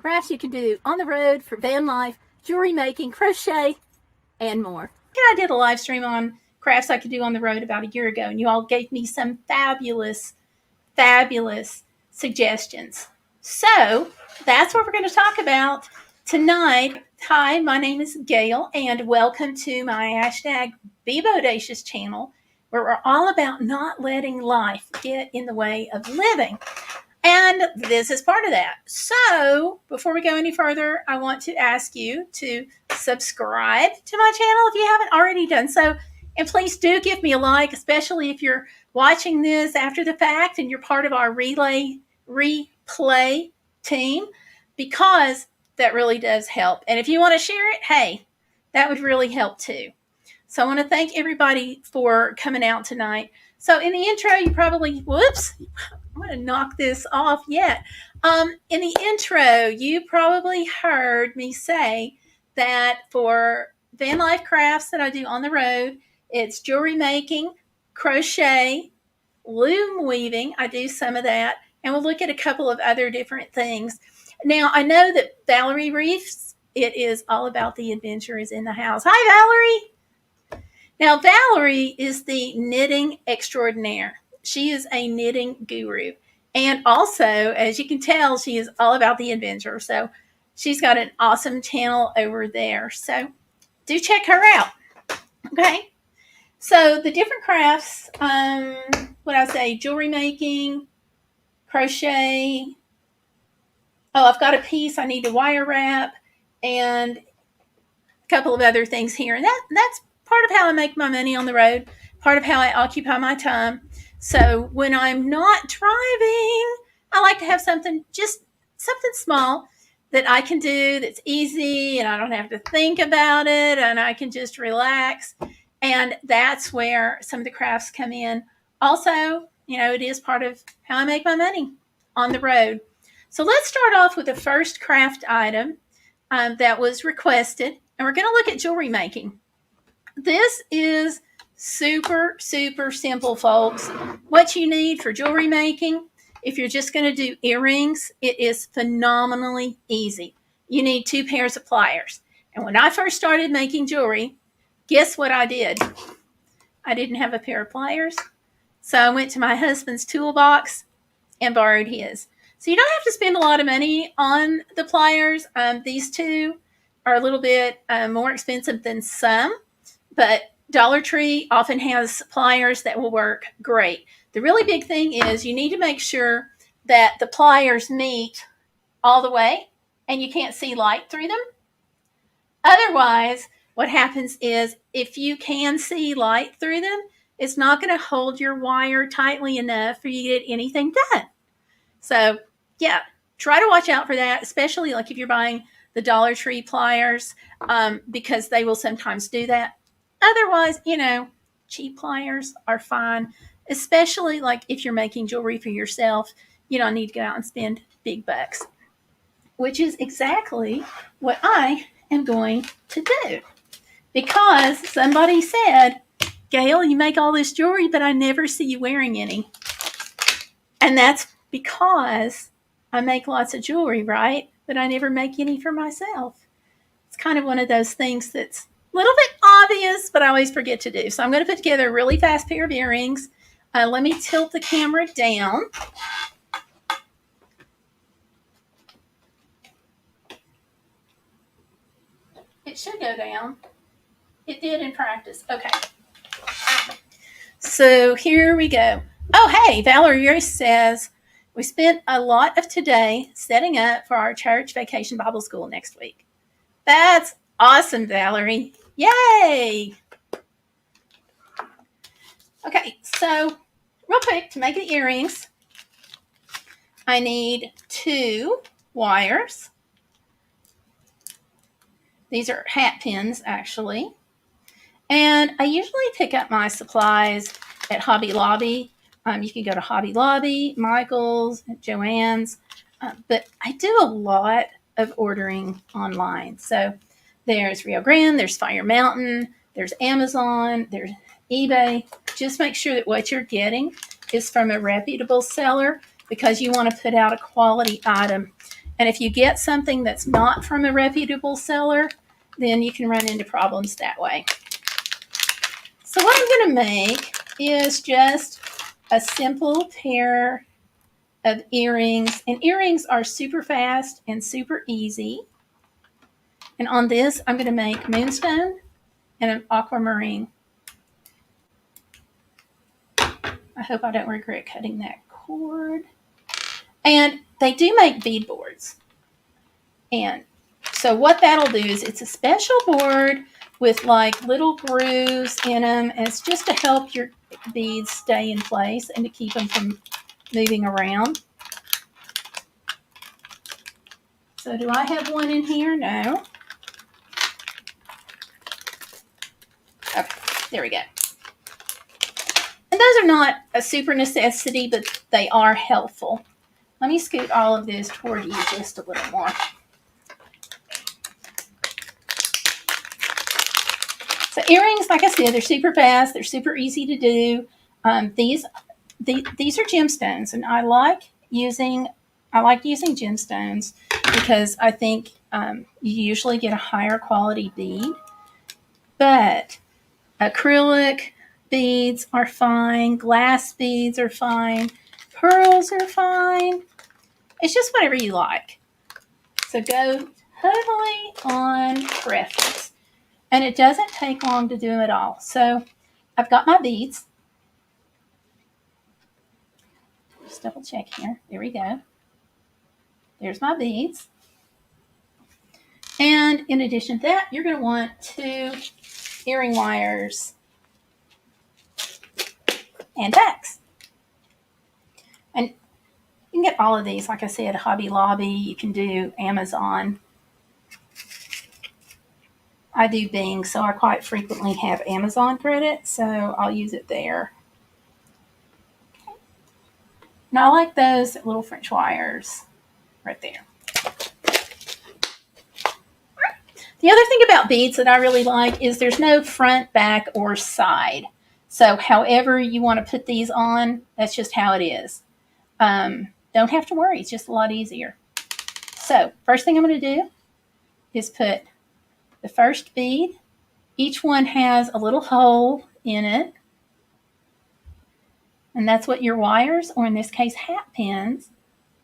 crafts you can do on the road for van life, jewelry making, crochet, and more. I did a live stream on crafts I could do on the road about a year ago, and you all gave me some fabulous suggestions. So that's what we're going to talk about tonight. Hi, my name is Gail, and welcome to my hashtag Be Bodacious channel, where we're all about not letting life get in the way of living. And this is part of that. So before we go any further, I want to ask you to subscribe to my channel if you haven't already done so. And please do give me a like, especially if you're watching this after the fact and you're part of our replay team, because that really does help. And if you want to share it, hey, that would really help too. So I want to thank everybody for coming out tonight. So in the intro, you probably, whoops, I'm going to knock this off yet. In the intro, you probably heard me say that for van life crafts that I do on the road, it's jewelry making, crochet, loom weaving. I do some of that. And we'll look at a couple of other different things. Now, I know that Valerie Reefs, it is all about the adventurers in the house. Hi, Valerie. Now, Valerie is the knitting extraordinaire. She is a knitting guru. And also, as you can tell, she is all about the adventure. So she's got an awesome channel over there. So do check her out. Okay. So the different crafts, what I say, jewelry making, crochet. Oh, I've got a piece I need to wire wrap, and a couple of other things here. And that's part of how I make my money on the road, part of how I occupy my time. So when I'm not driving, I like to have something small that I can do that's easy, and I don't have to think about it, and I can just relax. And that's where some of the crafts come in. Also, it is part of how I make my money on the road. So let's start off with the first craft item that was requested. And we're going to look at jewelry making. This is super, super simple, folks. What you need for jewelry making, if you're just going to do earrings, it is phenomenally easy. You need 2 pairs of pliers. And when I first started making jewelry, guess what I did? I didn't have a pair of pliers. So I went to my husband's toolbox and borrowed his. So you don't have to spend a lot of money on the pliers. These 2 are a little bit more expensive than some, but Dollar Tree often has pliers that will work great. The really big thing is you need to make sure that the pliers meet all the way and you can't see light through them. Otherwise, what happens is if you can see light through them, it's not going to hold your wire tightly enough for you to get anything done. So, yeah, try to watch out for that, especially like if you're buying the Dollar Tree pliers, because they will sometimes do that. Otherwise, cheap pliers are fine, especially like if you're making jewelry for yourself. You don't need to go out and spend big bucks, which is exactly what I am going to do. Because somebody said, Gail, you make all this jewelry, but I never see you wearing any. And that's because I make lots of jewelry, right? But I never make any for myself. It's kind of one of those things that's a little bit obvious, but I always forget to do. So I'm going to put together a really fast pair of earrings. Let me tilt the camera down. It should go down. It did in practice. Okay. So here we go. Oh, hey, Valerie says, we spent a lot of today setting up for our church vacation Bible school next week. That's awesome, Valerie. Yay! Okay, so real quick, to make the earrings, I need 2 wires. These are hat pins, actually. And I usually pick up my supplies at Hobby Lobby. You can go to Hobby Lobby, Michael's, Joann's. But I do a lot of ordering online. So there's Rio Grande, there's Fire Mountain, there's Amazon, there's eBay. Just make sure that what you're getting is from a reputable seller, because you want to put out a quality item. And if you get something that's not from a reputable seller, then you can run into problems that way. So what I'm going to make is just a simple pair of earrings. And earrings are super fast and super easy. And on this, I'm going to make moonstone and an aquamarine. I hope I don't regret cutting that cord. And they do make bead boards. And so what that'll do is it's a special board with like little grooves in them. And it's just to help your beads stay in place and to keep them from moving around. So do I have one in here? No. Okay, there we go. And those are not a super necessity, but they are helpful. Let me scoot all of this toward you just a little more. So earrings, like I said, they're super fast. They're super easy to do. These are gemstones, and I like using gemstones because I think you usually get a higher quality bead. But acrylic beads are fine. Glass beads are fine. Pearls are fine. It's just whatever you like. So go totally on preference. And it doesn't take long to do them at all. So I've got my beads. Just double check here. There we go. There's my beads. And in addition to that, you're going to want 2 earring wires and tacks. And you can get all of these, like I said, Hobby Lobby. You can do Amazon. I do Bing, so I quite frequently have Amazon credit, so I'll use it there. And I like those little French wires right there. The other thing about beads that I really like is there's no front, back, or side. So however you want to put these on, that's just how it is. Don't have to worry. It's just a lot easier. So first thing I'm going to do is put the first bead. Each one has a little hole in it. And that's what your wires, or in this case hat pins,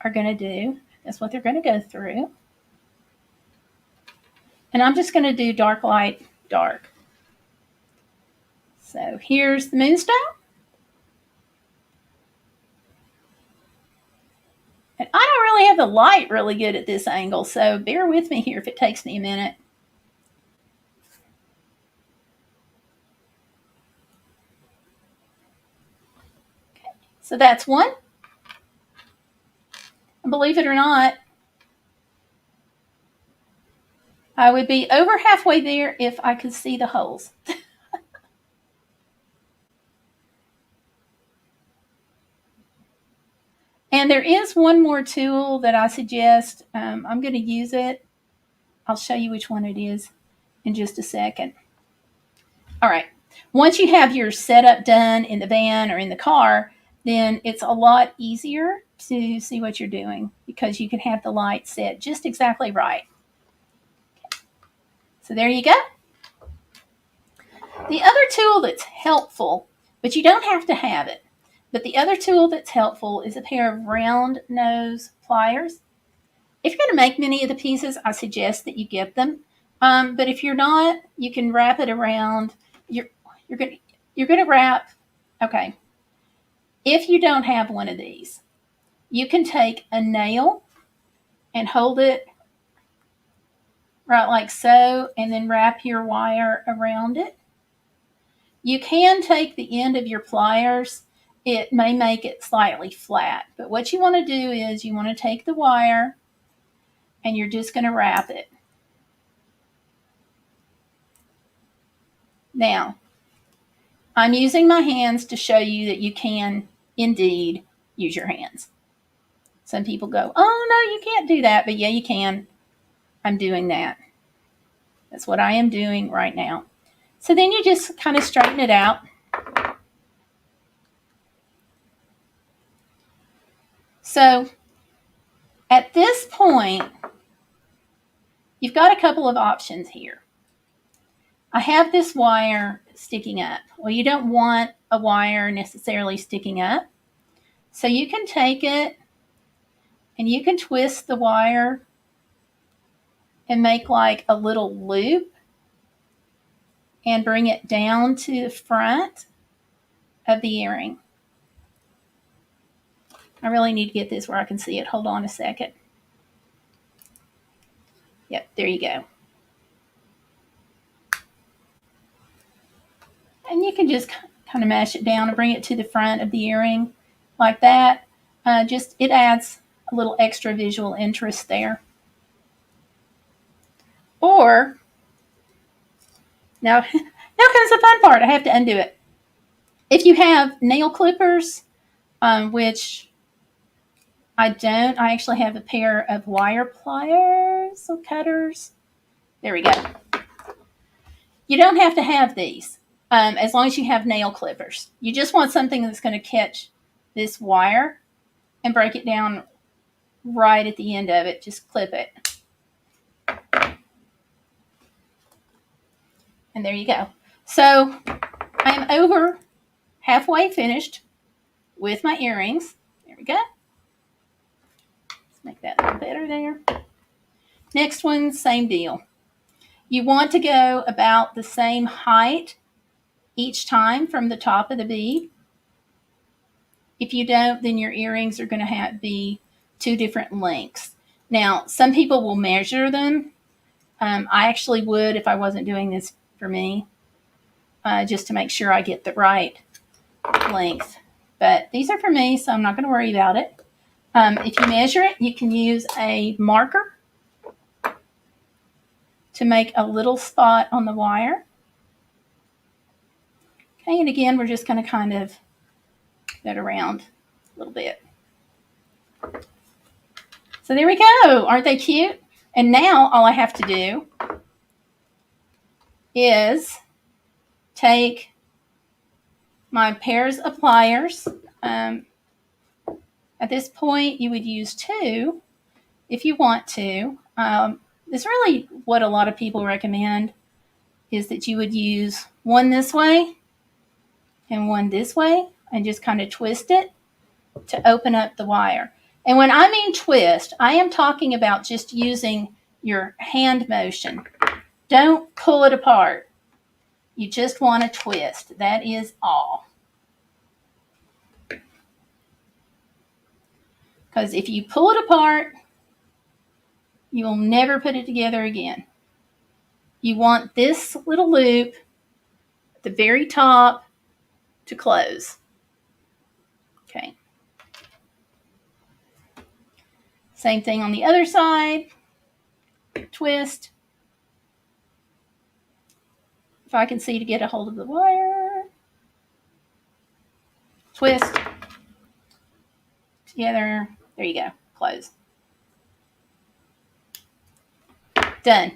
are going to do. That's what they're going to go through. And I'm just going to do dark, light, dark. So here's the moonstone. And I don't really have the light really good at this angle, so bear with me here if it takes me a minute. Okay, so that's one. And believe it or not, I would be over halfway there if I could see the holes. And there is one more tool that I suggest. I'm going to use it. I'll show you which one it is in just a second. All right. Once you have your setup done in the van or in the car, then it's a lot easier to see what you're doing because you can have the light set just exactly right. Okay. So there you go. The other tool that's helpful, but you don't have to have it, but the other tool that's helpful is a pair of round nose pliers. If you're going to make many of the pieces, I suggest that you get them. But if you're not, you can wrap it around. You're going to wrap. Okay. If you don't have one of these, you can take a nail and hold it right like so, and then wrap your wire around it. You can take the end of your pliers. It may make it slightly flat, but what you want to do is you want to take the wire and you're just going to wrap it. Now, I'm using my hands to show you that you can indeed use your hands. Some people go, oh no, you can't do that, but yeah, you can. I'm doing that. That's what I am doing right now. So then you just kind of straighten it out. So At this point, you've got a couple of options here. I have this wire sticking up. Well, you don't want a wire necessarily sticking up. So you can take it and you can twist the wire and make like a little loop and bring it down to the front of the earring. I really need to get this where I can see it. Hold on a second. Yep, there you go. And you can just kind of mash it down and bring it to the front of the earring like that. It adds a little extra visual interest there. Or, now comes the fun part. I have to undo it. If you have nail clippers, which I don't, I actually have a pair of wire pliers or cutters. There we go. You don't have to have these as long as you have nail clippers. You just want something that's going to catch this wire and break it down right at the end of it. Just clip it. And there you go. So I'm over halfway finished with my earrings. There we go. Let's make that a little better there. Next one, same deal. You want to go about the same height each time from the top of the bead. If you don't, then your earrings are going to be two different lengths. Now, some people will measure them. I actually would if I wasn't doing this for me, just to make sure I get the right length. But these are for me, so I'm not going to worry about it. If you measure it, you can use a marker to make a little spot on the wire. Okay, and again, we're just going to kind of get around a little bit. So there we go. Aren't they cute? And now all I have to do is take my pairs of pliers. At this point, you would use two if you want to. It's really what a lot of people recommend is that you would use one this way and one this way and just kind of twist it to open up the wire. And when I mean twist, I am talking about just using your hand motion. Don't pull it apart. You just want to twist. That is all. Because if you pull it apart, you will never put it together again. You want this little loop at the very top to close. Okay. Same thing on the other side. Twist. If I can see to get a hold of the wire. Twist. Together. There you go. Close. Done.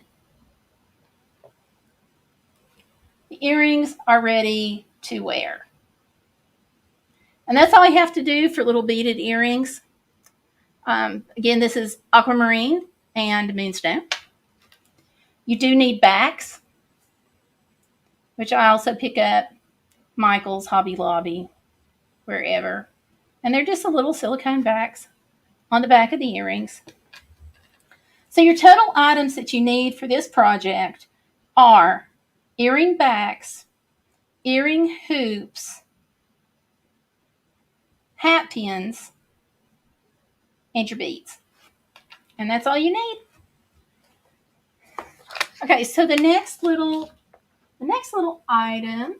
The earrings are ready to wear. And that's all I have to do for little beaded earrings. Again, this is aquamarine and moonstone. You do need backs, which I also pick up Michael's, Hobby Lobby, wherever. And they're just a little silicone backs on the back of the earrings. So your total items that you need for this project are earring backs, earring hoops, hat pins, and your beads. And that's all you need. Okay, so the next little item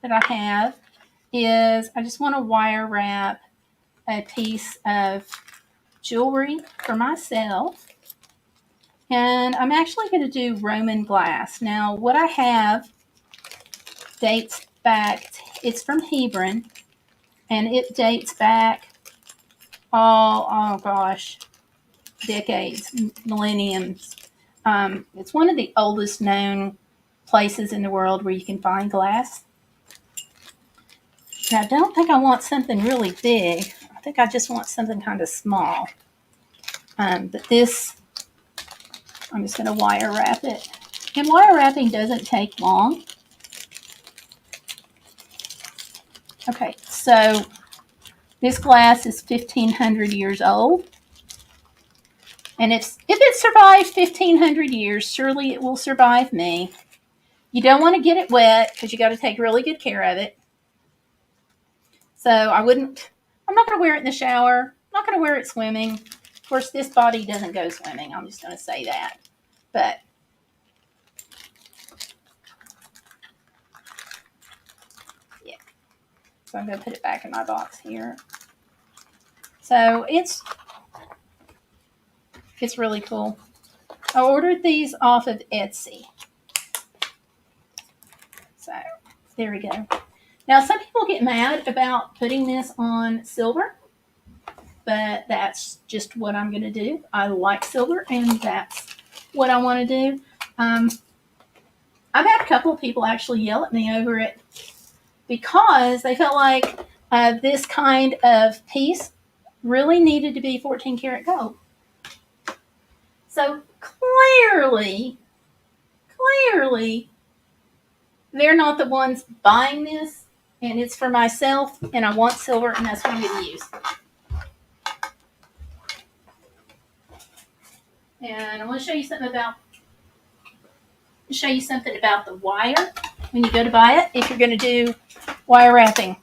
that I have is I just want to wire wrap a piece of jewelry for myself. And I'm actually going to do Roman glass. Now, what I have dates back, it's from Hebron, and it dates back, oh gosh, decades, millenniums. It's one of the oldest known places in the world where you can find glass. Now, I don't think I want something really big. I think I just want something kind of small. But this, I'm just going to wire wrap it. And wire wrapping doesn't take long. Okay, so this glass is 1,500 years old. And if it survived 1,500 years, surely it will survive me. You don't want to get it wet because you got to take really good care of it. So I'm not going to wear it in the shower. I'm not going to wear it swimming. Of course, this body doesn't go swimming. I'm just going to say that. But yeah. So I'm going to put it back in my box here. So it's really cool. I ordered these off of Etsy. So there we go. Now, some people get mad about putting this on silver, but that's just what I'm going to do. I like silver, and that's what I want to do. I've had a couple of people actually yell at me over it because they felt like this kind of piece really needed to be 14 karat gold. So clearly, they're not the ones buying this, and it's for myself, and I want silver, and that's what I'm going to use. And I want to show you something about the wire when you go to buy it. If you're going to do wire wrapping,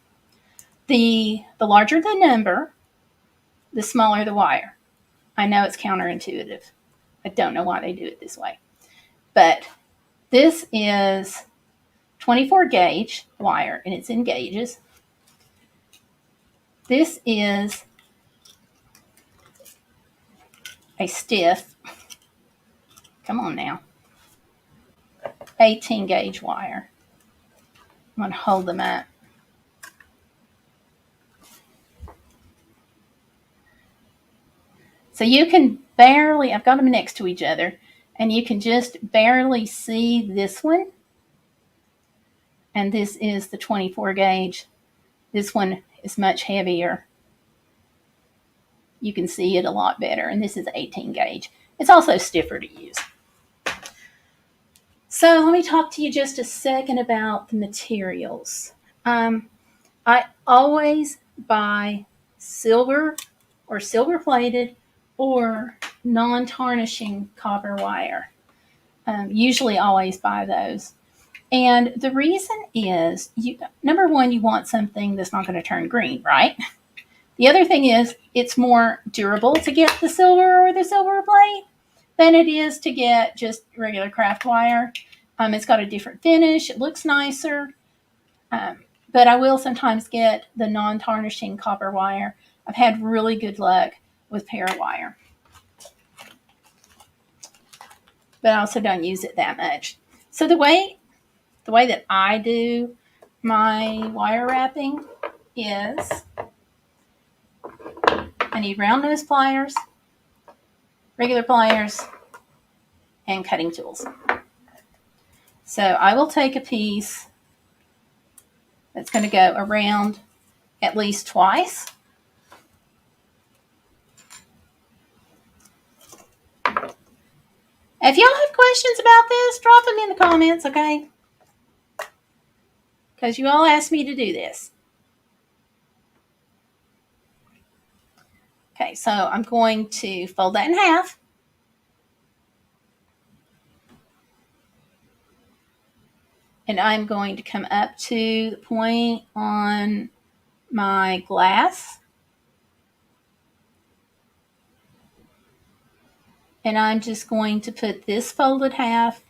the larger the number, the smaller the wire. I know it's counterintuitive. I don't know why they do it this way, but this is 24 gauge wire, and it's in gauges. This is a stiff, come on now, 18 gauge wire. I'm going to hold them up. So you can barely, I've got them next to each other, and you can just barely see this one. And this is the 24 gauge. This one is much heavier. You can see it a lot better. And this is 18 gauge. It's also stiffer to use. So let me talk to you just a second about the materials. I always buy silver or silver plated or non-tarnishing copper wire. Usually always buy those. And the reason is, number one, you want something that's not going to turn green, right? The other thing is, it's more durable to get the silver or the silver plate than it is to get just regular craft wire. It's got a different finish. It looks nicer. But I will sometimes get the non-tarnishing copper wire. I've had really good luck with Parawire. But I also don't use it that much. So the way that I do my wire wrapping is I need round nose pliers, regular pliers, and cutting tools. So I will take a piece that's going to go around at least twice. If y'all have questions about this, drop them in the comments, okay? Because you all asked me to do this. Okay, so I'm going to fold that in half. And I'm going to come up to the point on my glass. And I'm just going to put this folded half,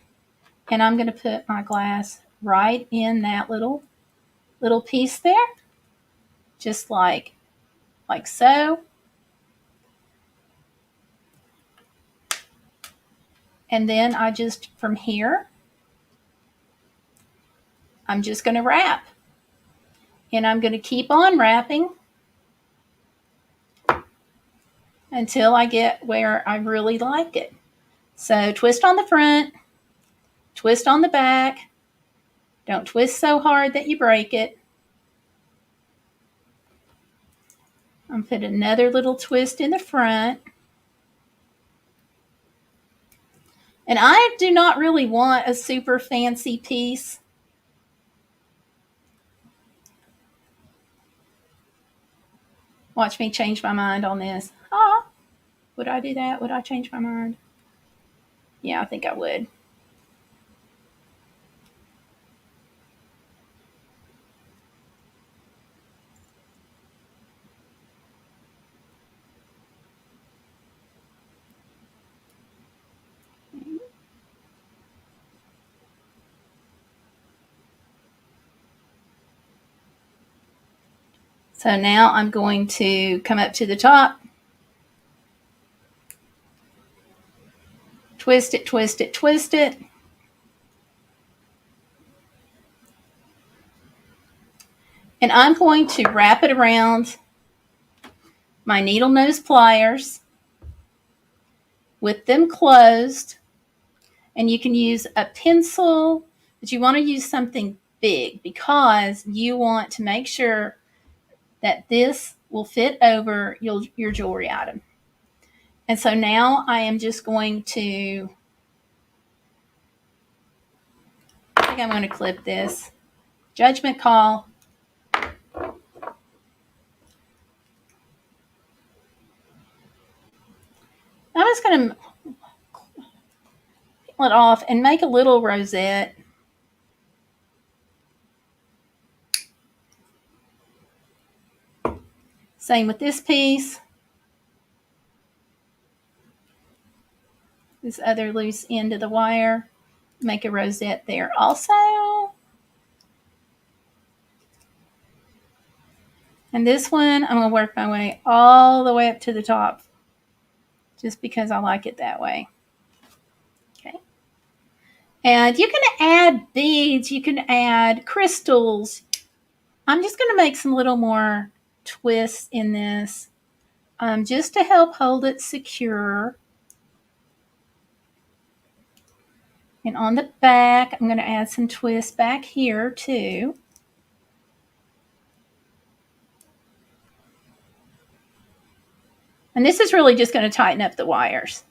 and I'm going to put my glass right in that little piece there. Just like so. And then I just, from here, I'm just going to wrap. And I'm going to keep on wrapping until I get where I really like it. So twist on the front, twist on the back. Don't twist so hard that you break it. I'm going to put another little twist in the front. And I do not really want a super fancy piece. Watch me change my mind on this. Ah, would I do that? Would I change my mind? Yeah, I think I would. So now I'm going to come up to the top, twist it, twist it, twist it. And I'm going to wrap it around my needle nose pliers with them closed. And you can use a pencil, but you want to use something big because you want to make sure that this will fit over your jewelry item. And so now I am just going to, I think I'm going to clip this. Judgment call. I'm just going to peel it off and make a little rosette. Same with this piece. This other loose end of the wire. Make a rosette there also. And this one, I'm going to work my way all the way up to the top just because I like it that way. Okay. And you can add beads. You can add crystals. I'm just going to make some little more twists in this just to help hold it secure. And on the back, I'm going to add some twists back here too. And this is really just going to tighten up the wires.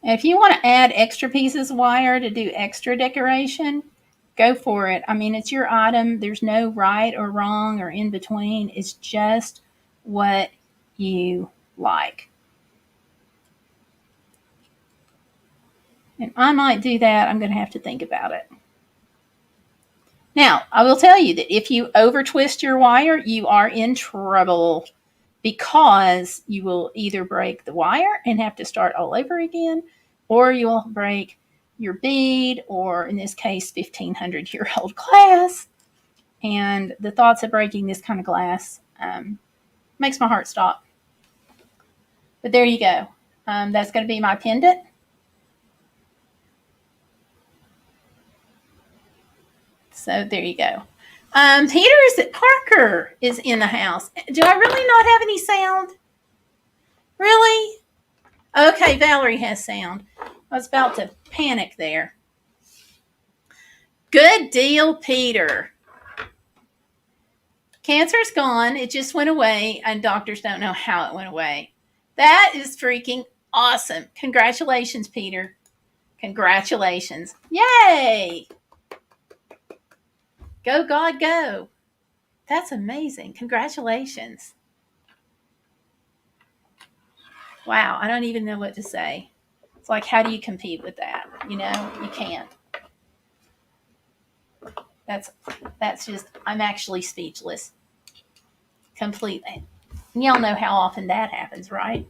And if you want to add extra pieces of wire to do extra decoration, go for it. I mean, it's your item. There's no right or wrong or in between. It's just what you like. And I might do that. I'm going to have to think about it. Now, I will tell you that if you over twist your wire, you are in trouble because you will either break the wire and have to start all over again, or you'll break your bead, or in this case, 1,500-year-old glass. And the thoughts of breaking this kind of glass makes my heart stop. But there you go. That's going to be my pendant. So there you go. Parker is in the house. Do I really not have any sound? Really? Okay, Valerie has sound. I was about to panic there. Good deal, Peter. Cancer's gone. It just went away, and doctors don't know how it went away. That is freaking awesome. Congratulations, Peter. Congratulations. Yay! Go, God, go. That's amazing. Congratulations. Wow, I don't even know what to say. It's like, how do you compete with that? You know, you can't. That's just, I'm actually speechless. Completely. And y'all know how often that happens, right?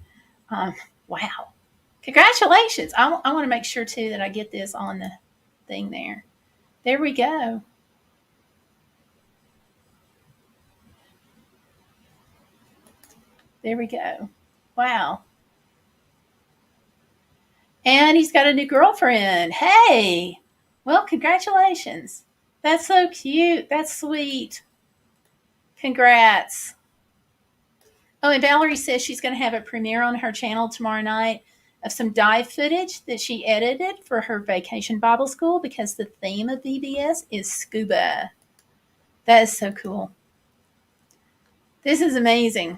Wow. Congratulations. I want to make sure, too, that I get this on the thing there. There we go. There we go. Wow. And he's got a new girlfriend. Hey, well, congratulations. That's so cute. That's sweet. Congrats. Oh, and Valerie says she's going to have a premiere on her channel tomorrow night of some dive footage that she edited for her vacation Bible school because the theme of VBS is scuba. That is so cool. This is amazing.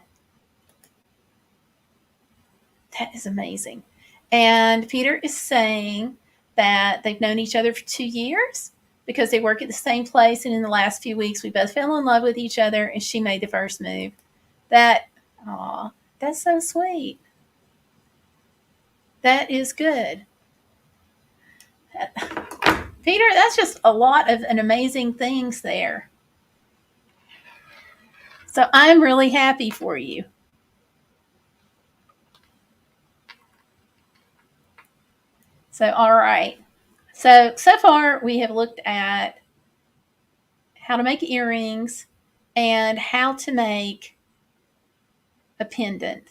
That is amazing. And Peter is saying that they've known each other for 2 years because they work at the same place. And in the last few weeks, we both fell in love with each other and she made the first move. That's so sweet. That is good. Peter, that's just a lot of amazing things there. So I'm really happy for you. So, all right. So far we have looked at how to make earrings and how to make a pendant.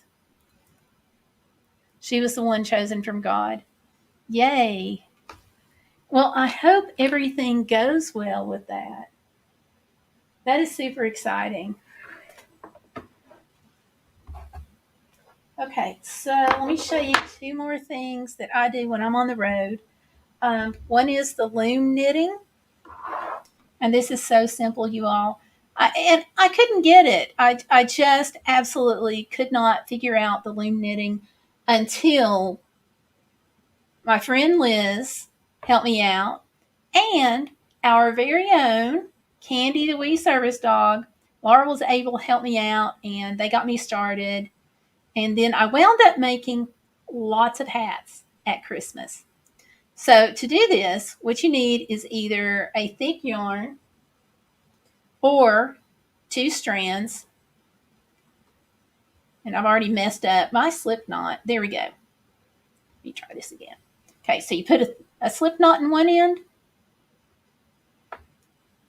She was the one chosen from God. Yay. Well, I hope everything goes well with that. That is super exciting. Okay, so let me show you 2 more things that I do when I'm on the road. One is the loom knitting. And this is so simple, you all. I couldn't get it. I just absolutely could not figure out the loom knitting until my friend Liz helped me out, and our very own Candy, the wee service dog. Laura was able to help me out, and they got me started. And then I wound up making lots of hats at Christmas. So to do this, what you need is either a thick yarn or 2 strands. And I've already messed up my slip knot. There we go. Let me try this again. Okay, so you put a slip knot in one end.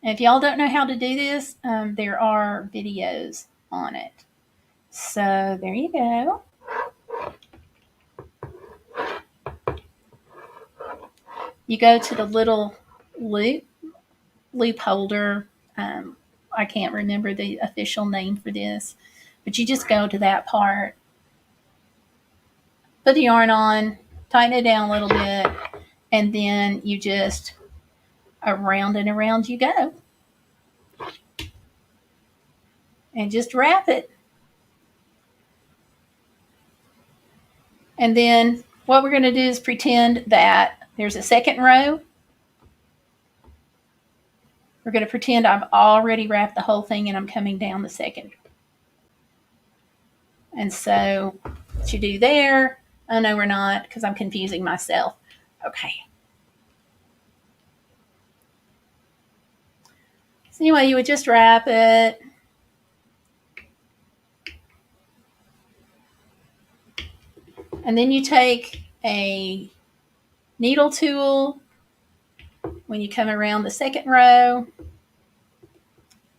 And if y'all don't know how to do this, there are videos on it. So there you go. You go to the little loop holder. I can't remember the official name for this, but you just go to that part, put the yarn on, tighten it down a little bit, and then you just around and around you go. And just wrap it. And then what we're going to do is pretend that there's a second row. We're going to pretend I've already wrapped the whole thing and I'm coming down the second. And so what you do there, oh no, we're not, because I'm confusing myself. Okay. So anyway, you would just wrap it. And then you take a needle tool when you come around the second row,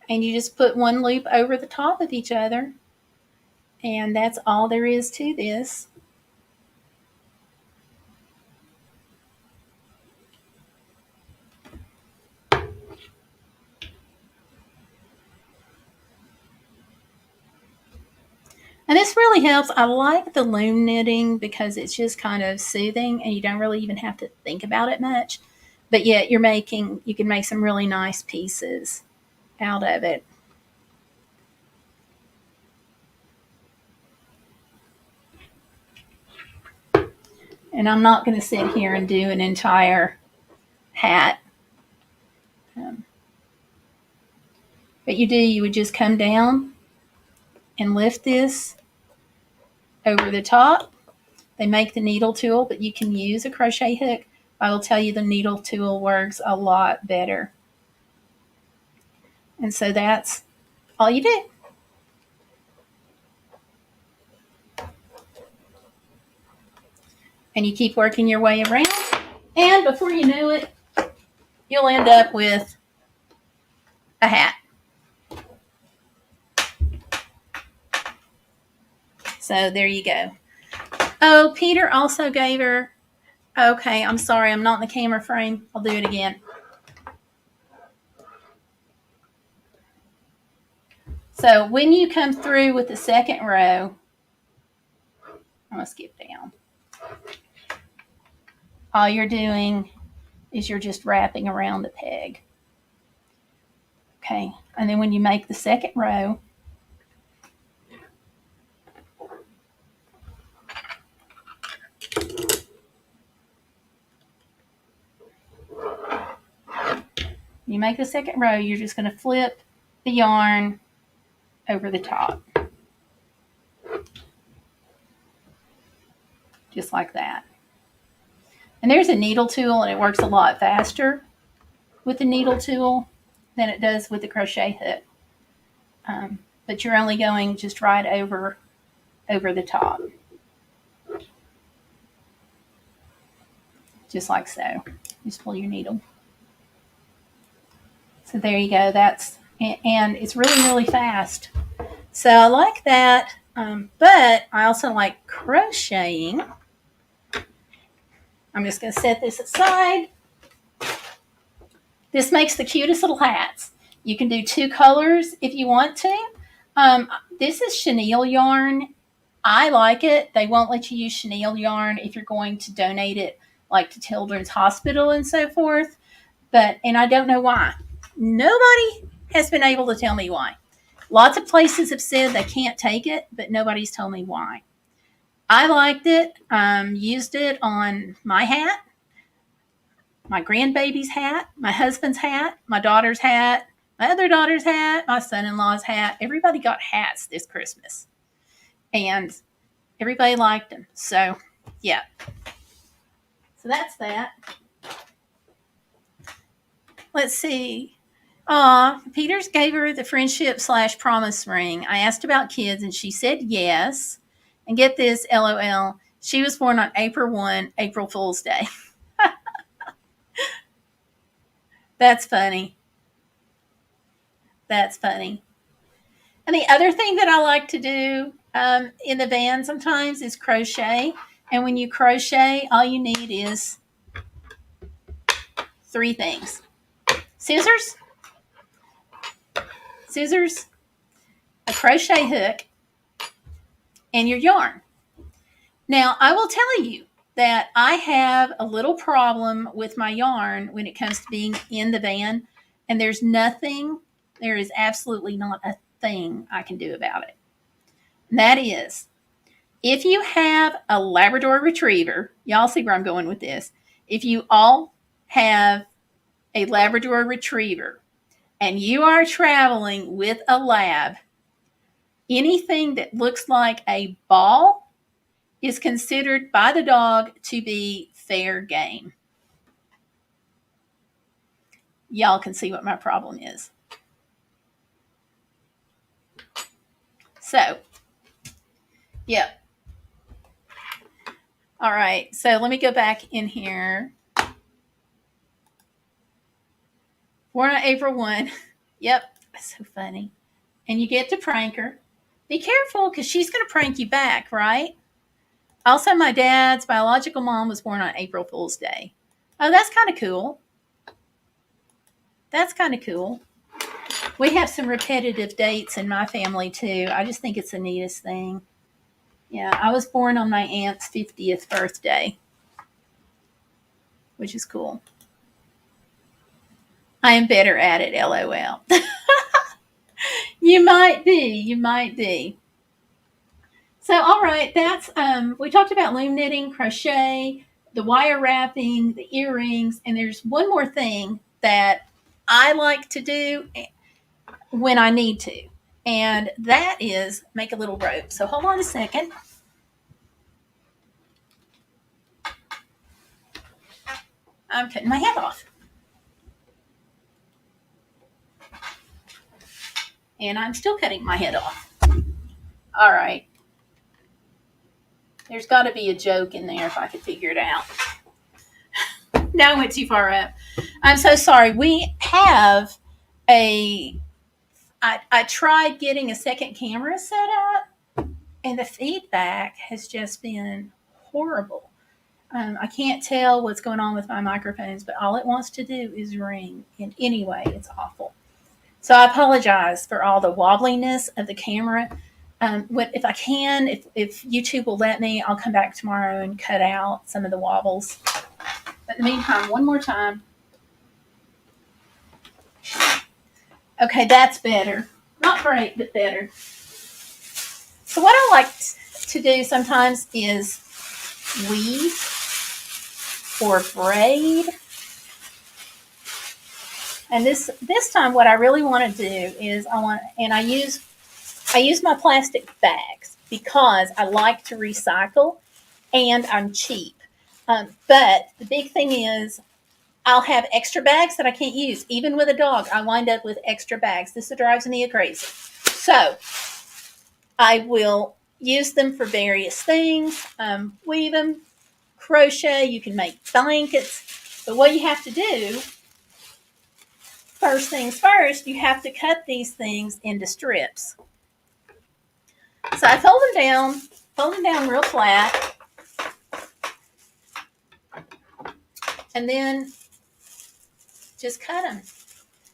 and you just put one loop over the top of each other. And that's all there is to this. And this really helps. I like the loom knitting because it's just kind of soothing and you don't really even have to think about it much. But yet you can make some really nice pieces out of it. And I'm not going to sit here and do an entire hat. But you would just come down and lift this over the top. They make the needle tool, but you can use a crochet hook. I will tell you the needle tool works a lot better. And so that's all you do. And you keep working your way around. And before you know it, you'll end up with a hat. So there you go. Oh, Peter also gave her Okay, I'm sorry. I'm not in the camera frame. I'll do it again. So when you come through with the second row, I'm going to skip down. All you're doing is you're just wrapping around the peg. Okay, and then when you make the second row, you're just going to flip the yarn over the top. Just like that. And there's a needle tool, and it works a lot faster with the needle tool than it does with the crochet hook. But you're only going just right over the top. Just like so. Just pull your needle. So there you go. And it's really, really fast. So I like that. But I also like crocheting. I'm just going to set this aside. This makes the cutest little hats. You can do 2 colors if you want to. This is chenille yarn. I like it. They won't let you use chenille yarn if you're going to donate it like to Children's Hospital and so forth. And I don't know why. Nobody has been able to tell me why. Lots of places have said they can't take it, but nobody's told me why. I liked it. Used it on my hat, my grandbaby's hat, my husband's hat, my daughter's hat, my other daughter's hat, my son-in-law's hat. Everybody got hats this Christmas. And everybody liked them. So, yeah. So that's that. Let's see. Peters gave her the friendship/promise ring. I asked about kids, and she said yes. And get this, LOL. She was born on April 1, April Fool's Day. That's funny. That's funny. And the other thing that I like to do in the van sometimes is crochet. And when you crochet, all you need is 3 things. Scissors, a crochet hook, and your yarn. Now, I will tell you that I have a little problem with my yarn when it comes to being in the van, and there is absolutely not a thing I can do about it. And that is, if you have a Labrador Retriever, y'all see where I'm going with this. If you all have a Labrador Retriever and you are traveling with a lab, anything that looks like a ball is considered by the dog to be fair game. Y'all can see what my problem is. So, yep. All right, so let me go back in here. Born on April 1. Yep, that's so funny. And you get to prank her. Be careful, because she's going to prank you back, right? Also, my dad's biological mom was born on April Fool's Day. Oh, that's kind of cool. That's kind of cool. We have some repetitive dates in my family, too. I just think it's the neatest thing. Yeah, I was born on my aunt's 50th birthday, which is cool. I am better at it, LOL. You might be. So, all right, that's we talked about loom knitting, crochet, the wire wrapping, the earrings, and there's one more thing that I like to do when I need to, and that is make a little rope. So hold on a second. I'm cutting my head off. And I'm still cutting my head off. All right. There's got to be a joke in there if I could figure it out. No, I went too far up. I'm so sorry. We have I tried getting a second camera set up, and the feedback has just been horrible. I can't tell what's going on with my microphones, but all it wants to do is ring. And anyway, it's awful. So I apologize for all the wobbliness of the camera. If I can, if YouTube will let me, I'll come back tomorrow and cut out some of the wobbles. But in the meantime, one more time. Okay, that's better. Not great, but better. So what I like to do sometimes is weave or braid. And this time what I really want to do is I use my plastic bags because I like to recycle and I'm cheap. But the big thing is I'll have extra bags that I can't use. Even with a dog, I wind up with extra bags. This drives me crazy. So I will use them for various things, weave them, crochet. You can make blankets. But what you have to do, first things first, you have to cut these things into strips. So I fold them down real flat, and then just cut them.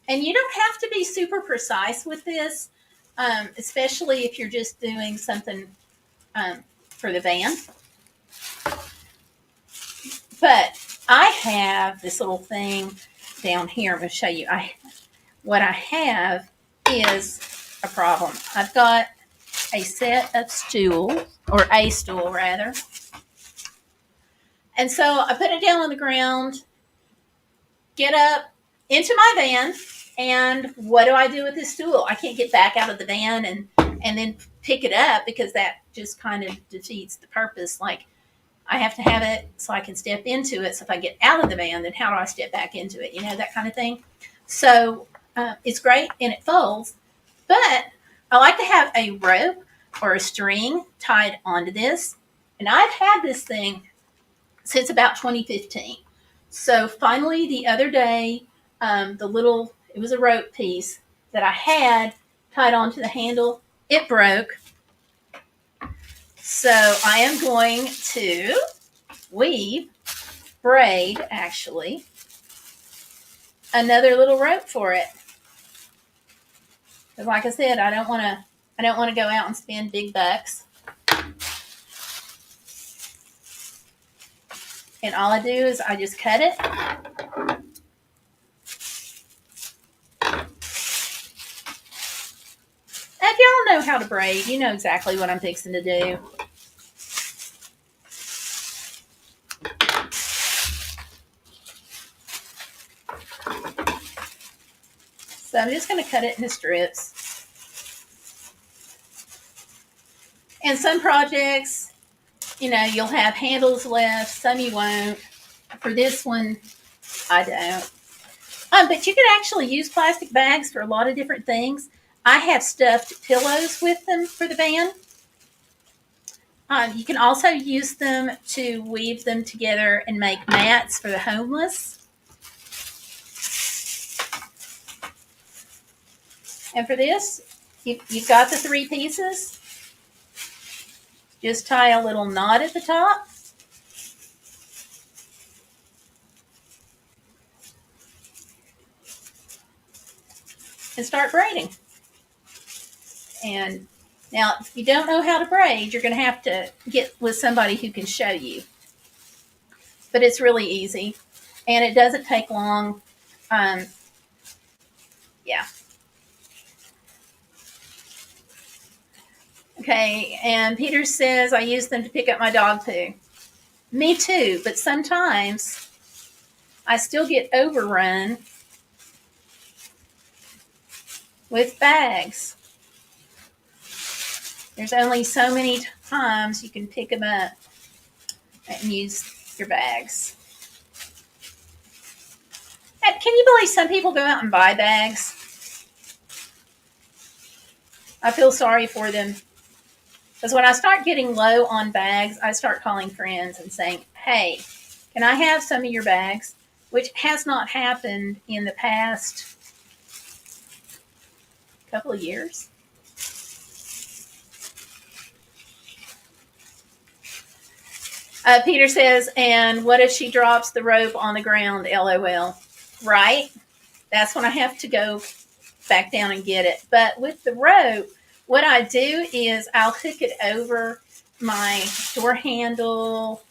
And you don't have to be super precise with this, especially if you're just doing something for the van. But I have this little thing down here. I'm going to show you. What I have is a problem. I've got a set of stools, or a stool rather. And so I put it down on the ground, get up into my van, and what do I do with this stool? I can't get back out of the van and then pick it up because that just kind of defeats the purpose. Like, I have to have it so I can step into it. So if I get out of the van, then how do I step back into it? You know, that kind of thing. So it's great and it folds, but I like to have a rope or a string tied onto this. And I've had this thing since about 2015. So finally the other day, it was a rope piece that I had tied onto the handle. It broke. So I am going to braid actually, another little rope for it. Because like I said, I don't want to go out and spend big bucks. And all I do is I just cut it. If y'all know how to braid, you know exactly what I'm fixing to do. So I'm just going to cut it into strips. And some projects, you know, you'll have handles left. Some you won't. For this one, I don't. But you can actually use plastic bags for a lot of different things. I have stuffed pillows with them for the van. You can also use them to weave them together and make mats for the homeless. And for this, you've got the 3 pieces. Just tie a little knot at the top. And start braiding. And now, if you don't know how to braid, you're going to have to get with somebody who can show you. But it's really easy. And it doesn't take long. Yeah. Okay, and Peter says, I use them to pick up my dog poo. Me too, but sometimes I still get overrun with bags. There's only so many times you can pick them up and use your bags. And can you believe some people go out and buy bags? I feel sorry for them. Because when I start getting low on bags, I start calling friends and saying, hey, can I have some of your bags? Which has not happened in the past couple of years. Peter says, and what if she drops the rope on the ground? LOL. Right? That's when I have to go back down and get it. But with the rope, what I do is I'll hook it over my door handle,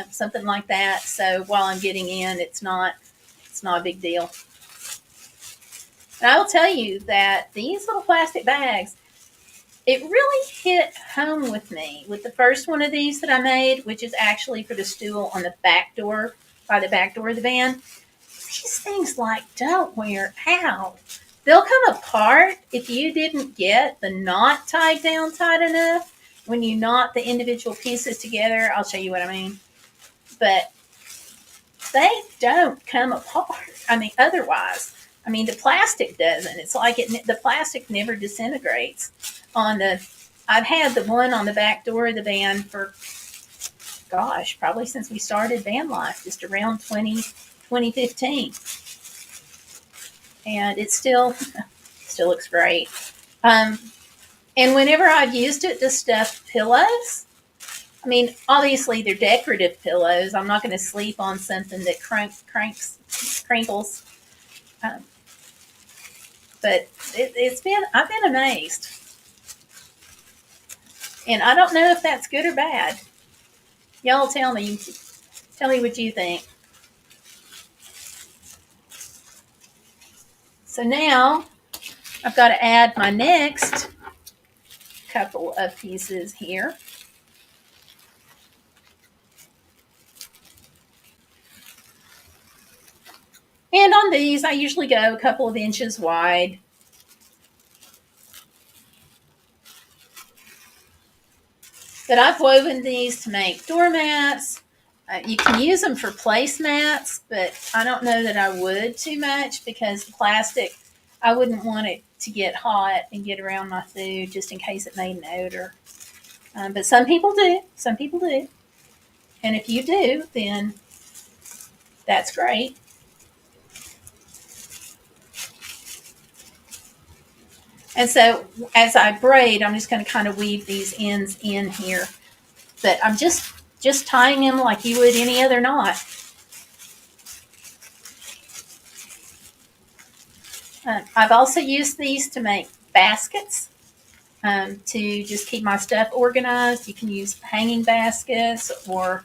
something like that. So while I'm getting in, it's not a big deal. And I will tell you that these little plastic bags, it really hit home with me with the first one of these that I made, which is actually for the stool on the back door, by the back door of the van. These things don't wear out. They'll come apart if you didn't get the knot tied down tight enough. When you knot the individual pieces together, I'll show you what I mean. But they don't come apart. Otherwise. The plastic doesn't. It's like the plastic never disintegrates. I've had the one on the back door of the van for, gosh, probably since we started van life, just around 2015. And it still looks great. And whenever I've used it to stuff pillows, obviously they're decorative pillows. I'm not going to sleep on something that crinkles. But I've been amazed. And I don't know if that's good or bad. Y'all tell me what you think. So now I've got to add my next couple of pieces here. And on these, I usually go a couple of inches wide. But I've woven these to make doormats. You can use them for placemats, but I don't know that I would too much because the plastic, I wouldn't want it to get hot and get around my food just in case it made an odor. But some people do. And if you do, then that's great. And so as I braid, I'm just going to kind of weave these ends in here. But I'm just tying them like you would any other knot. I've also used these to make baskets to just keep my stuff organized. You can use hanging baskets, or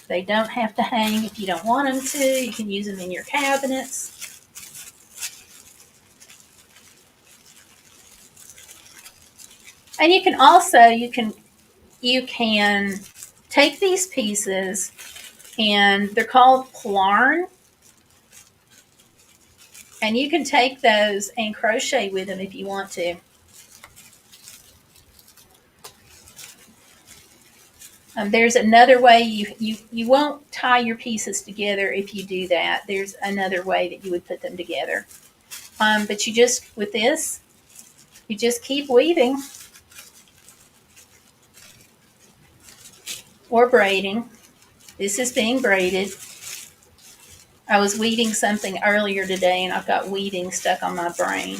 they don't have to hang if you don't want them to. You can use them in your cabinets. And you can also, you can take these pieces, and they're called plarn. And you can take those and crochet with them if you want to. There's another way you won't tie your pieces together if you do that. There's another way that you would put them together. But you just keep weaving or braiding. This is being braided. I was weeding something earlier today, and I've got weeding stuck on my brain.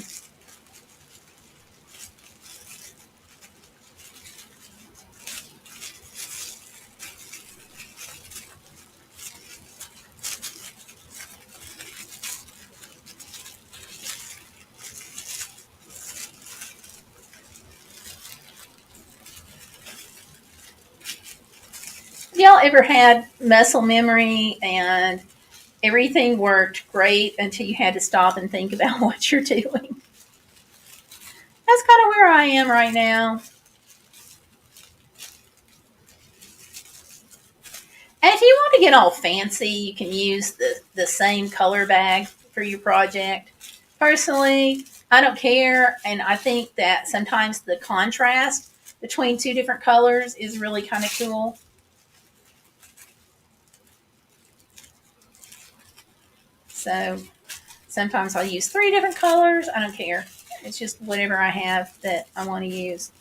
Y'all ever had muscle memory and everything worked great until you had to stop and think about what you're doing? That's kind of where I am right now. And if you want to get all fancy, you can use the same color bag for your project. Personally, I don't care, and I think that sometimes the contrast between two different colors is really kind of cool. So sometimes I'll use 3 different colors. I don't care. It's just whatever I have that I want to use.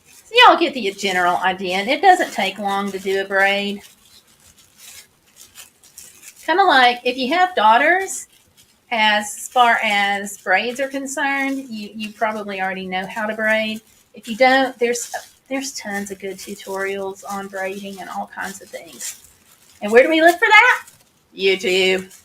So y'all get the general idea. And it doesn't take long to do a braid. Kind of like if you have daughters, as far as braids are concerned, you probably already know how to braid. If you don't, there's tons of good tutorials on braiding and all kinds of things. And where do we look for that? YouTube.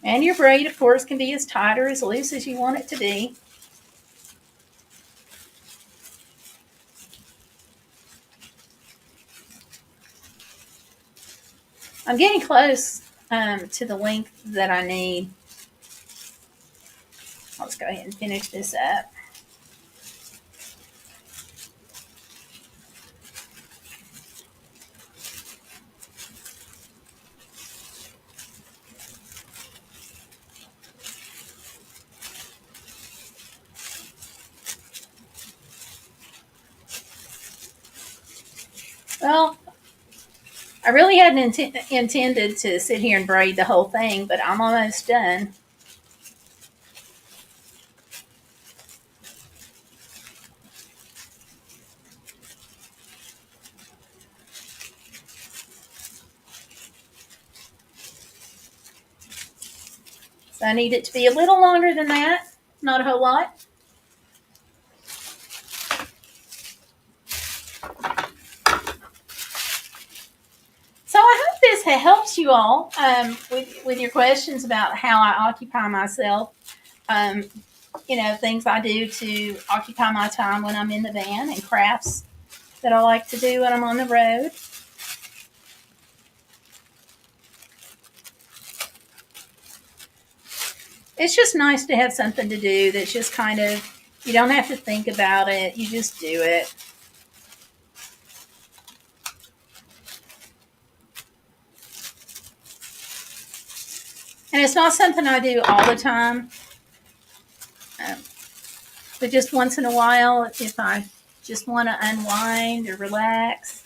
And your braid, of course, can be as tight or as loose as you want it to be. I'm getting close to the length that I need. Let's go ahead and finish this up. Well, I really hadn't intended to sit here and braid the whole thing, but I'm almost done. So I need it to be a little longer than that, not a whole lot. So I hope this helps you all with your questions about how I occupy myself. Things I do to occupy my time when I'm in the van, and crafts that I like to do when I'm on the road. It's just nice to have something to do that's just kind of, you don't have to think about it, you just do it. And it's not something I do all the time, but just once in a while, if I just want to unwind or relax.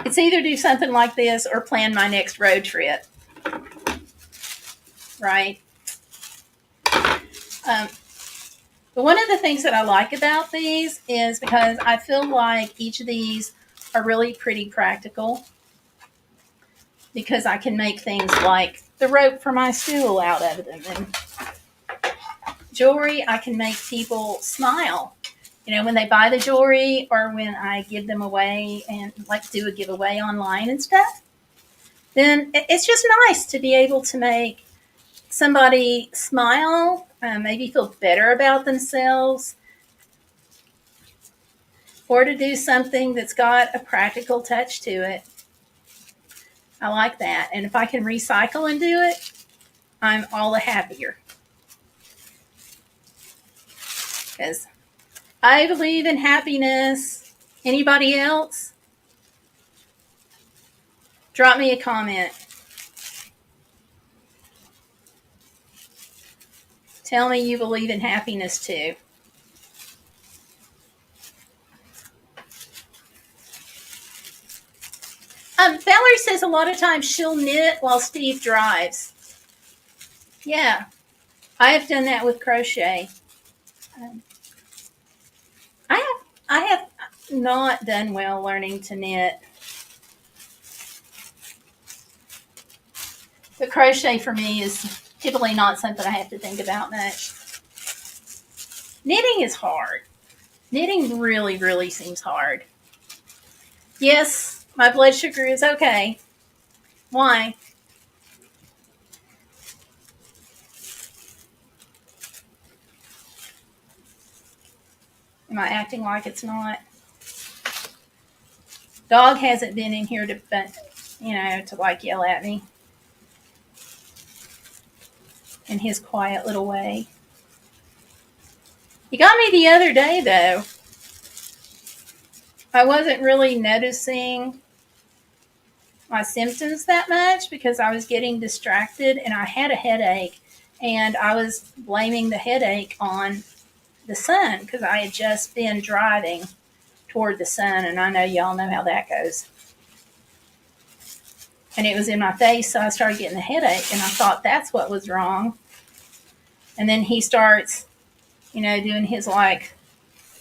It's either do something like this or plan my next road trip. Right? But one of the things that I like about these is because I feel like each of these are really pretty practical, because I can make things like the rope for my stool out of them, and jewelry. I can make people smile, when they buy the jewelry, or when I give them away and like do a giveaway online and stuff. Then it's just nice to be able to make somebody smile, maybe feel better about themselves, or to do something that's got a practical touch to it. I like that. And if I can recycle and do it, I'm all the happier. Because I believe in happiness. Anybody else? Drop me a comment. Tell me you believe in happiness too. Valerie says a lot of times she'll knit while Steve drives. Yeah, I have done that with crochet. I have not done well learning to knit. The crochet for me is typically not something I have to think about much. Knitting is hard. Knitting really, really seems hard. Yes, my blood sugar is okay. Why? Am I acting like it's not? Dog hasn't been in here to like yell at me in his quiet little way. He got me the other day, though. I wasn't really noticing my symptoms that much because I was getting distracted and I had a headache, and I was blaming the headache on the sun because I had just been driving toward the sun, and I know y'all know how that goes. And it was in my face, so I started getting the headache, and I thought that's what was wrong. And then he starts, doing his like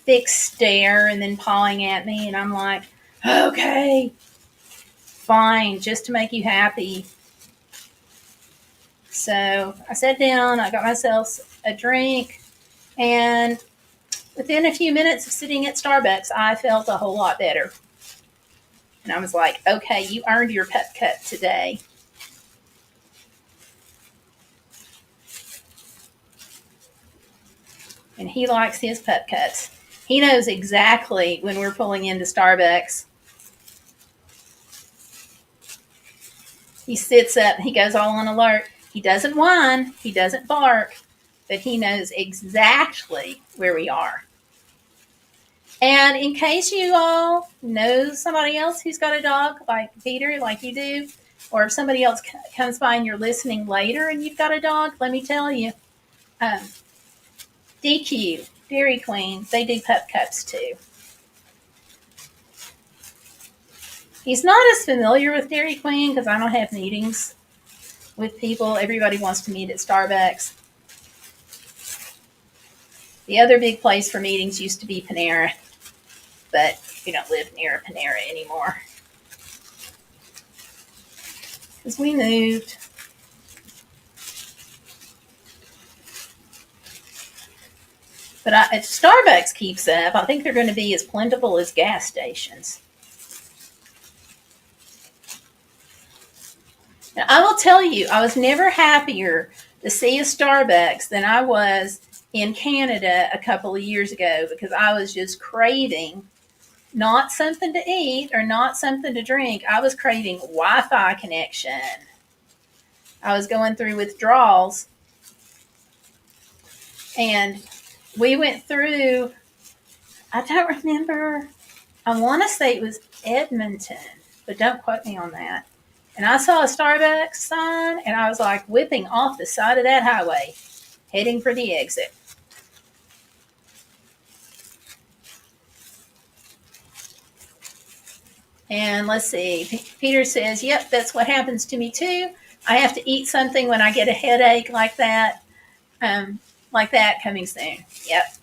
fixed stare and then pawing at me, and I'm like, okay, fine, just to make you happy. So I sat down, I got myself a drink, and within a few minutes of sitting at Starbucks, I felt a whole lot better. And I was like, okay, you earned your pep cup today. And he likes his pep cups. He knows exactly when we're pulling into Starbucks. He sits up, he goes all on alert. He doesn't whine, he doesn't bark, but he knows exactly where we are. And in case you all know somebody else who's got a dog like Peter, like you do, or if somebody else comes by and you're listening later and you've got a dog, let me tell you, DQ, Dairy Queen, they do pup cups too. He's not as familiar with Dairy Queen because I don't have meetings with people. Everybody wants to meet at Starbucks. The other big place for meetings used to be Panera, but we don't live near a Panera anymore because we moved. But if Starbucks keeps up, I think they're going to be as plentiful as gas stations. Now, I will tell you, I was never happier to see a Starbucks than I was in Canada a couple of years ago because I was just craving not something to eat or not something to drink. I was craving Wi-Fi connection. I was going through withdrawals. And we went through, I don't remember, I want to say it was Edmonton, but don't quote me on that. And I saw a Starbucks sign, and I was like whipping off the side of that highway, heading for the exit. And let's see, Peter says, yep, that's what happens to me too. I have to eat something when I get a headache like that coming soon. Yep.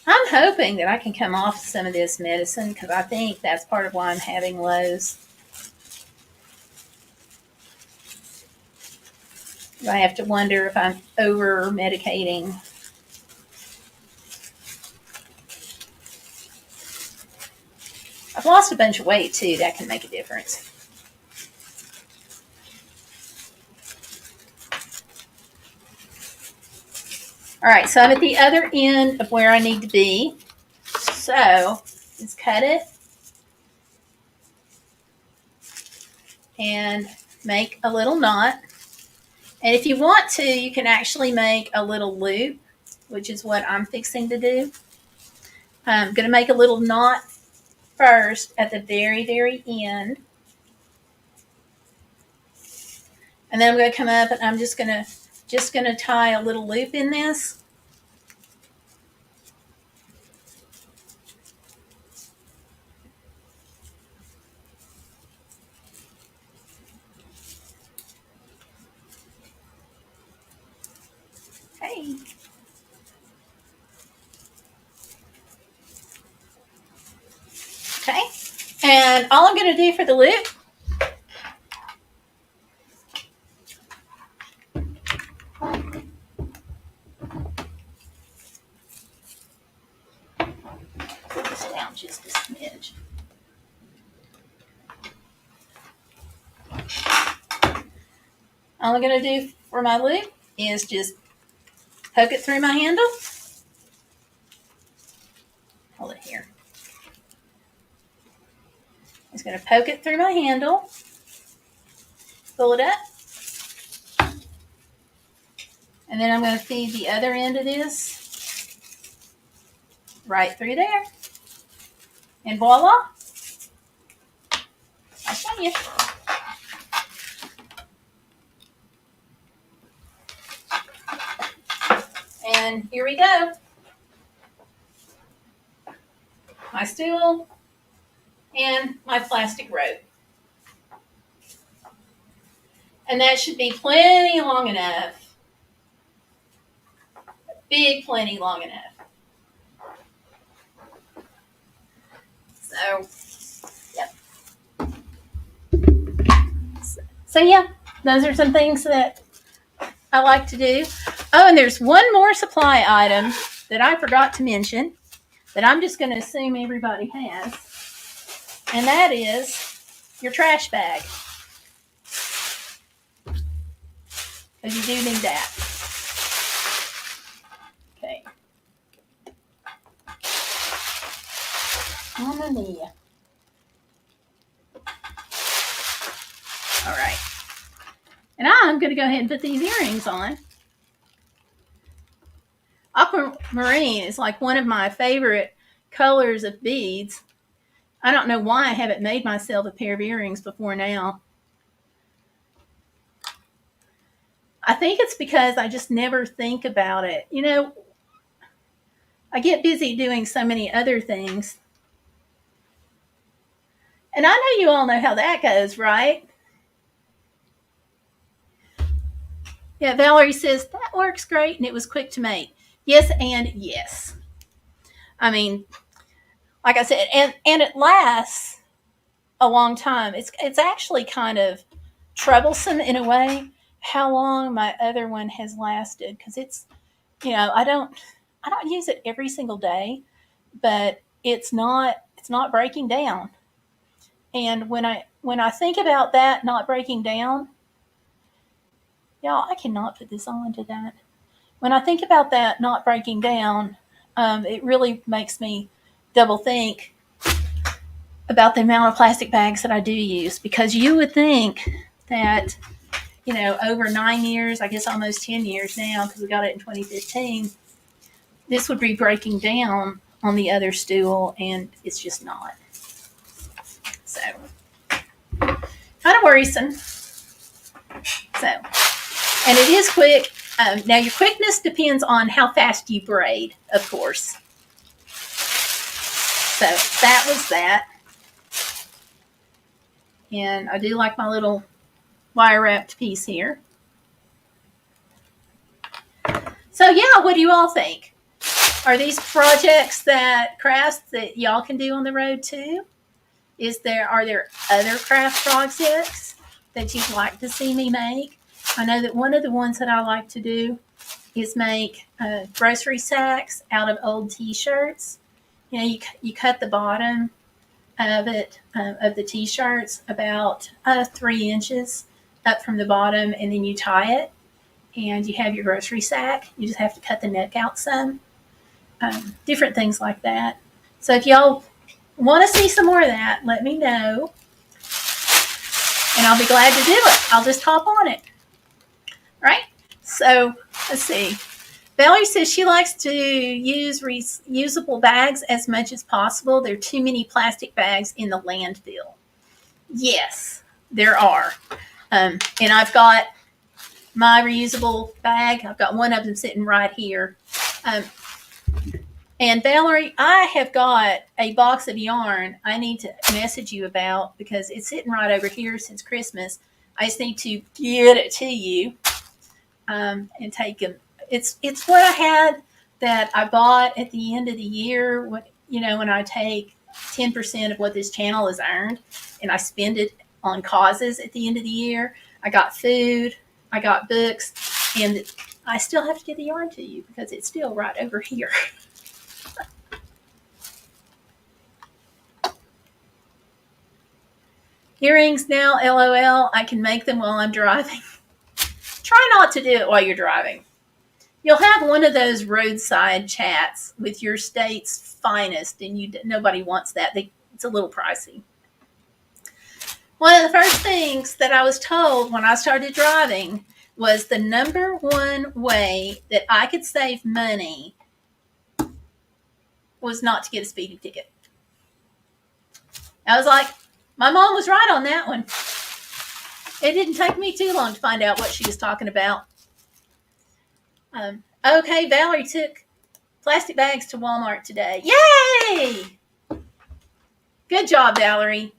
I'm hoping that I can come off some of this medicine because I think that's part of why I'm having lows. I have to wonder if I'm over medicating. I've lost a bunch of weight too. That can make a difference. All right, so I'm at the other end of where I need to be. So let's cut it and make a little knot. And if you want to, you can actually make a little loop, which is what I'm fixing to do. I'm going to make a little knot first at the very, very end. And then I'm going to come up and I'm just going to tie a little loop in this. Okay. Okay. And all I'm going to do for the loop put this down just a smidge. All I'm going to do for my loop is just poke it through my handle. Hold it here. I'm just going to poke it through my handle, pull it up, and then I'm going to feed the other end of this right through there. And voila. I'll show you. And here we go. My stool and my plastic rope. And that should be plenty long enough. Big plenty long enough. So, yep. So yeah, those are some things that I like to do. Oh, and there's one more supply item that I forgot to mention that I'm just going to assume everybody has, and that is your trash bag. Because you do need that. Okay. Mamma mia. All right. And I'm going to go ahead and put these earrings on. Aquamarine is like one of my favorite colors of beads. I don't know why I haven't made myself a pair of earrings before now. I think it's because I just never think about it. You know, I get busy doing so many other things. And I know you all know how that goes, right? Yeah, Valerie says, that works great and it was quick to make. Yes, and yes. I mean, like I said, and it lasts a long time. It's actually kind of troublesome in a way how long my other one has lasted, because it's, you know, I don't use it every single day, but it's not breaking down. And when I think about that not breaking down, y'all, I cannot put this on to that. When I think about that not breaking down, it really makes me double think about the amount of plastic bags that I do use, because you would think that, you know, over 9 years, I guess almost 10 years now, because we got it in 2015, this would be breaking down on the other stool, and it's just not. So, kind of worrisome. So, and it is quick. Now, your quickness depends on how fast you braid, of course. So, that was that. And I do like my little wire wrapped piece here. So yeah, what do you all think? Are these projects crafts that y'all can do on the road too? Are there other craft projects that you'd like to see me make? I know that one of the ones that I like to do is make grocery sacks out of old T-shirts. You know, you cut the bottom of the T-shirts about 3 inches up from the bottom, and then you tie it, and you have your grocery sack. You just have to cut the neck out some. Different things like that. So if y'all want to see some more of that, let me know, and I'll be glad to do it. I'll just hop on it. Right? So let's see. Valerie says she likes to use reusable bags as much as possible. There are too many plastic bags in the landfill. Yes, there are. And I've got my reusable bag. I've got one of them sitting right here. And Valerie, I have got a box of yarn I need to message you about, because it's sitting right over here since Christmas. I just need to get it to you and take them. It's what I had that I bought at the end of the year. When I take 10% of what this channel has earned and I spend it on causes at the end of the year. I got food, I got books, and I still have to get the yarn to you because it's still right over here. Earrings now, LOL. I can make them while I'm driving. Try not to do it while you're driving. You'll have one of those roadside chats with your state's finest, and nobody wants that. It's a little pricey. One of the first things that I was told when I started driving was the number one way that I could save money was not to get a speeding ticket. I was like, my mom was right on that one. It didn't take me too long to find out what she was talking about. Okay, Valerie took plastic bags to Walmart today. Yay! Good job, Valerie.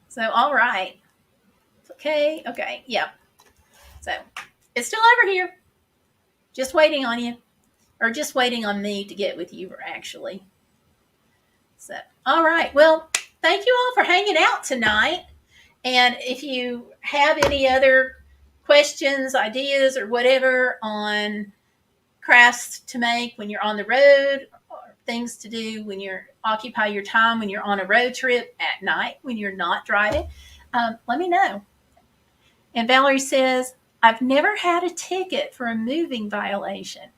So, all right. Okay. Okay. Yeah. So it's still over here, just waiting on you, or just waiting on me to get with you, actually. So, all right. Well, thank you all for hanging out tonight. And if you have any other questions, ideas, or whatever on crafts to make when you're on the road, or things to do when you're occupy your time when you're on a road trip at night when you're not driving, let me know. And Valerie says, I've never had a ticket for a moving violation.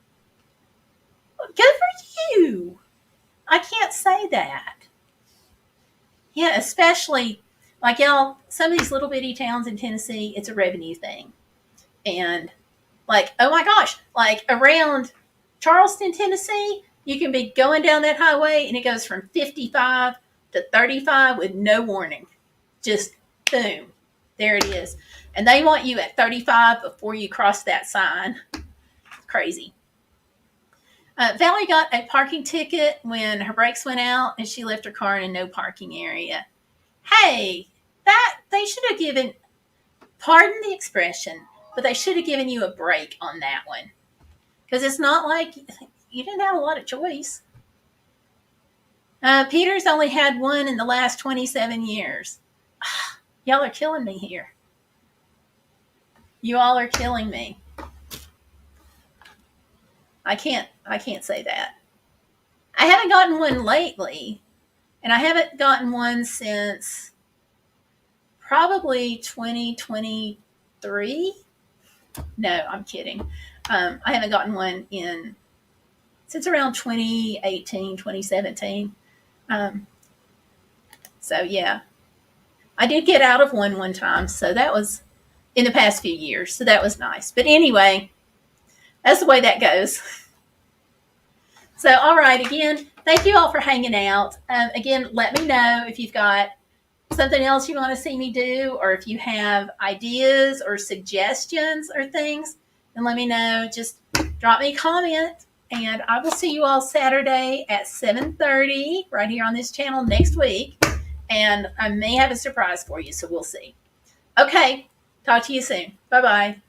Good for you. I can't say that. Yeah, especially like y'all, some of these little bitty towns in Tennessee, it's a revenue thing. And like, oh my gosh, like around Charleston, Tennessee, you can be going down that highway and it goes from 55 to 35 with no warning. Just boom, there it is. And they want you at 35 before you cross that sign. Crazy. Valerie got a parking ticket when her brakes went out and she left her car in a no parking area. Hey, that they should have given, pardon the expression, but they should have given you a break on that one. Because it's not like you didn't have a lot of choice. Peter's only had one in the last 27 years. Y'all are killing me here. You all are killing me. I can't say that. I haven't gotten one lately, and I haven't gotten one since probably 2023. No, I'm kidding. I haven't gotten one since around 2018, 2017. So yeah, I did get out of one time. So that was in the past few years. So that was nice. But anyway, that's the way that goes. So, all right, again, thank you all for hanging out. Again, let me know if you've got something else you want to see me do, or if you have ideas or suggestions or things, then let me know. Just drop me a comment, and I will see you all Saturday at 7:30 right here on this channel next week. And I may have a surprise for you, so we'll see. Okay, talk to you soon. Bye-bye.